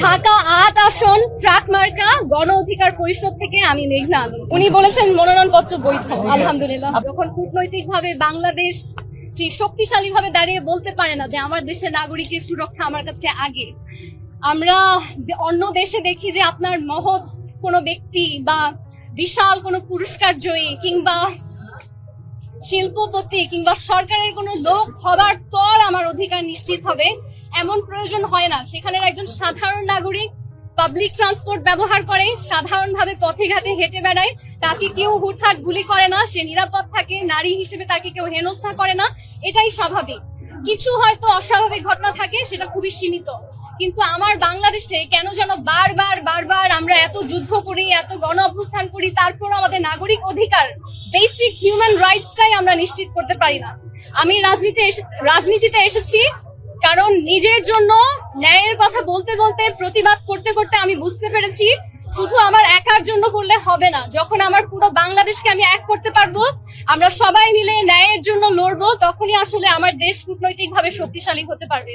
ঢাকা ৮ আসন ট্রাক মার্কা গণ অধিকার পরিষদ থেকে আমি মেঘনা আলম। উনি বলেছেন মনোনয়নপত্র বৈধ। আলহামদুলিল্লাহ। যখন কূটনৈতিক ভাবে বাংলাদেশ সেই শক্তিশালী ভাবে দাঁড়িয়ে বলতে পারে না যে আমার দেশের নাগরিকের সুরক্ষা আমার কাছে আগে, আমরা অন্য দেশে দেখি যে আপনার মহৎ কোনো ব্যক্তি বা বিশাল কোনো পুরস্কার জয়ী কিংবা শিল্পপতি কিংবা সরকারের কোনো লোক হবার পর আমার অধিকার নিশ্চিত হবে, এমন প্রয়োজন হয় না। সেখানে একজন সাধারণ নাগরিক পাবলিক ট্রান্সপোর্ট ব্যবহার করে, সাধারণভাবে পথে ঘাটে হেঁটে বেড়ায়, তাকে কেউ হুটহাট গুলি করে না, সে নিরাপদ থাকে, নারী হিসেবে তাকে কেউ হেনস্থা করে না, এটাই স্বাভাবিক। কিছু হয়তো অস্বাভাবিক ঘটনা থাকে, সেটা খুবই সীমিত। কিন্তু আমার বাংলাদেশে কেন যেন বারবার আমরা এত যুদ্ধ করি, এত গণ অভ্যুত্থান করি, তারপর আমাদের নাগরিক অধিকার, বেসিক হিউম্যান রাইটসটাই আমরা নিশ্চিত করতে পারি না। আমি রাজনীতিতে এসেছি কারণ নিজের জন্য ন্যায়ের কথা বলতে বলতে, প্রতিবাদ করতে করতে আমি বুঝতে পেরেছি শুধু আমার একার জন্য করলে হবে না। যখন আমার পুরো বাংলাদেশকে আমি এক করতে পারবো, আমরা সবাই মিলে ন্যায়ের জন্য লড়বো, তখনই আসলে আমার দেশ কূটনৈতিক ভাবে শক্তিশালী হতে পারবে।